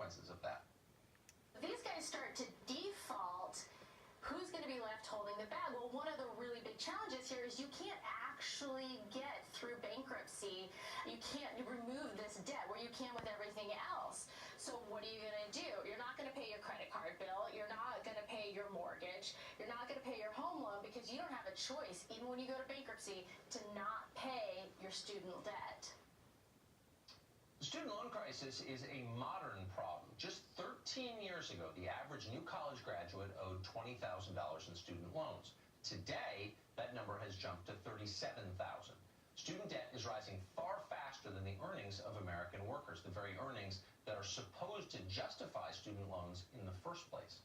consequences of that. These guys start to default. Who's going to be left holding the bag? Well, one of the really big challenges here is you can't actually get through bankruptcy. You can't remove this debt where you can with everything else. So what are you going to do? You're not going to pay your credit card bill. You're not going to pay your mortgage. You're not going to pay your home loan because you don't have a choice, even when you go to bankruptcy, to not pay your student debt. The student loan crisis is a modern problem. Just 13 years ago, the average new college graduate owed $20,000 in student loans. Today, that number has jumped to $37,000. Student debt is rising far faster than the earnings of American workers, the very earnings that are supposed to justify student loans in the first place.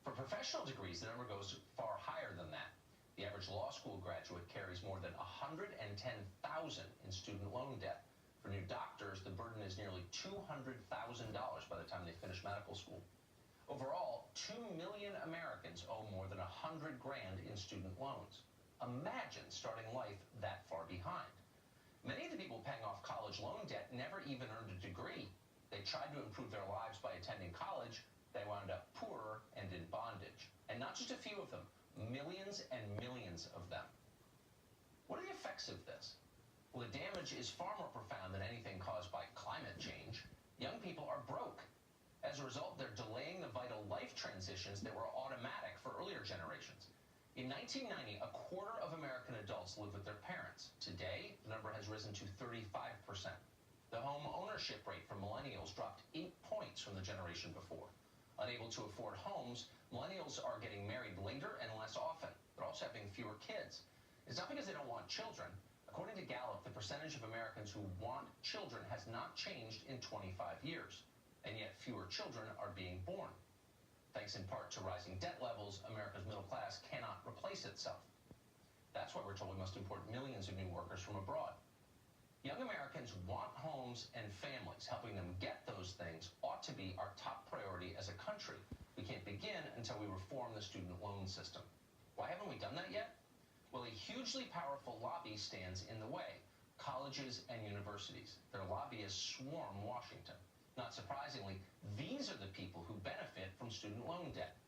For professional degrees, the number goes far higher than that. The average law school graduate carries more than $110,000 in student loan debt. For new doctors, the burden is nearly $200,000 by the time they finish medical school. Overall, 2 million Americans owe more than $100 grand in student loans. Imagine starting life that far behind. Many of the people paying off college loan debt never even earned a degree. They tried to improve their lives by attending college. They wound up poorer and in bondage. And not just a few of them, millions and millions of them. What are the effects of this? Well, the damage is far more profound than anything caused by climate change. Young people are broke. As a result, they're delaying the vital life transitions that were automatic for earlier generations. In 1990, a quarter of American adults lived with their parents. Today, the number has risen to 35%. The home ownership rate for millennials dropped 8 points from the generation before. Unable to afford homes, millennials are getting married later and less often. They're also having fewer kids. It's not because they don't want children. According to Gallup, the percentage of Americans who want children has not changed in 25 years, and yet fewer children are being born. Thanks in part to rising debt levels, America's middle class cannot replace itself. That's why we're told we must import millions of new workers from abroad. Young Americans want homes and families. Helping them get those things ought to be our top priority as a country. We can't begin until we reform the student loan system. Why haven't we done that yet? Well, a hugely powerful lobby stands in the way: colleges and universities. Their lobbyists swarm Washington. Not surprisingly, these are the people who benefit from student loan debt.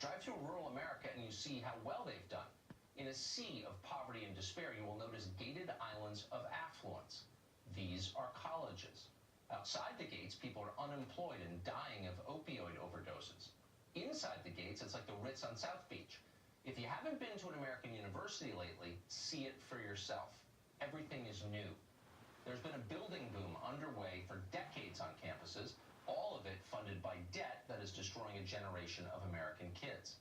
Drive through rural America and you see how well they've done. In a sea of poverty and despair, you will notice gated islands of affluence. These are colleges. Outside the gates, people are unemployed and dying of opioid overdoses. Inside the gates, it's like the Ritz on South Beach. If you haven't been to an American university lately, see it for yourself. Everything is new. There's been a building boom underway for decades on campuses, all of it funded by debt that is destroying a generation of American kids.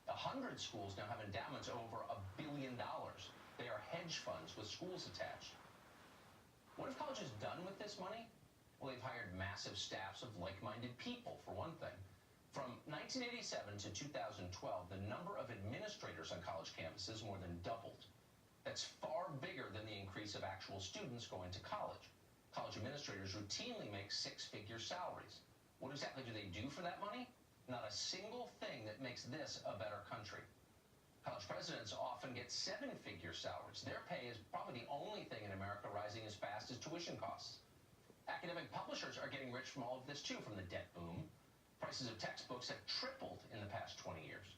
100 schools now have endowments over $1 billion. They are hedge funds with schools attached. What have colleges done with this money? Well, they've hired massive staffs of like-minded people, for one thing. From 1987 to 2012, the number of administrators on college campuses more than doubled. That's far bigger than the increase of actual students going to college. College administrators routinely make six-figure salaries. What exactly do they do for that money? Not a single thing that makes this a better country. College presidents often get seven-figure salaries. Their pay is probably the only thing in America rising as fast as tuition costs. Academic publishers are getting rich from all of this too, from the debt boom. Prices of textbooks have tripled in the past 20 years.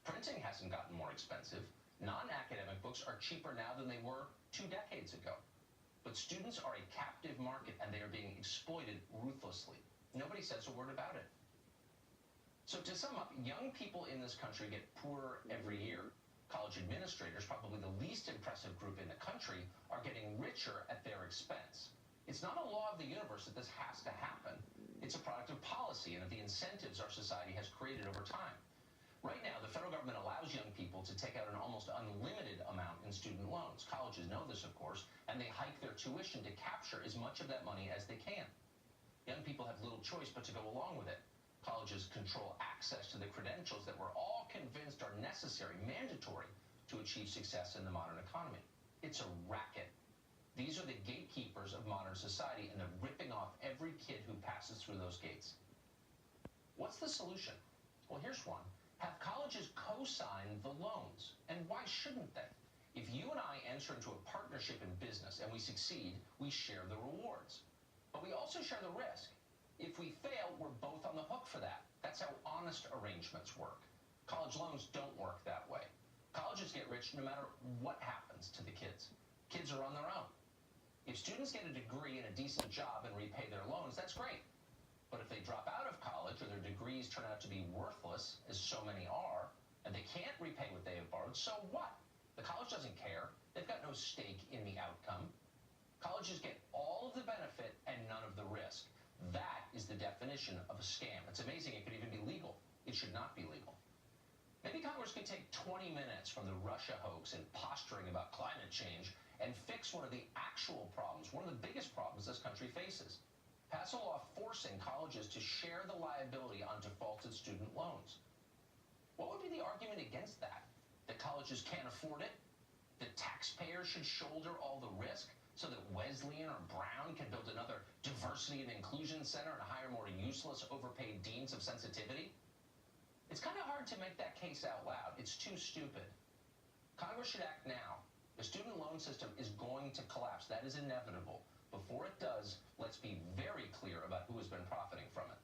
Printing hasn't gotten more expensive. Non-academic books are cheaper now than they were 2 decades ago. But students are a captive market, and they are being exploited ruthlessly. Nobody says a word about it. So to sum up, young people in this country get poorer every year. College administrators, probably the least impressive group in the country, are getting richer at their expense. It's not a law of the universe that this has to happen. It's a product of policy and of the incentives our society has created over time. Right now, the federal government allows young people to take out an almost unlimited amount in student loans. Colleges know this, of course, and they hike their tuition to capture as much of that money as they can. Young people have little choice but to go along with it. Colleges control access to the credentials that we're all convinced are necessary, mandatory, to achieve success in the modern economy. It's a racket. These are the gatekeepers of modern society, and they're ripping off every kid who passes through those gates. What's the solution? Well, here's one. Have colleges co-sign the loans. And why shouldn't they? If you and I enter into a partnership in business and we succeed, we share the rewards. But we also share the risk. If we fail, we're both on the hook for that. That's how honest arrangements work. College loans don't work that way. Colleges get rich no matter what happens to the kids. Kids are on their own. If students get a degree and a decent job and repay their loans, that's great. But if they drop out of college or their degrees turn out to be worthless, as so many are, and they can't repay what they have borrowed, so what? The college doesn't care. They've got no stake in the outcome. Colleges get all of the benefit and none of the risk. That is the definition of a scam. It's amazing it could even be legal. It should not be legal. Maybe Congress could take 20 minutes from the Russia hoax and posturing about climate change and fix one of the actual problems, one of the biggest problems this country faces. Pass a law forcing colleges to share the liability on defaulted student loans. What would be the argument against that? That colleges can't afford it? That taxpayers should shoulder all the risk so that Wesleyan or Brown can build another diversity and inclusion center and hire more useless, overpaid deans of sensitivity? It's kind of hard to make that case out loud. It's too stupid. Congress should act now. The student loan system is going to collapse. That is inevitable. Before it does, let's be very clear about who has been profiting from it.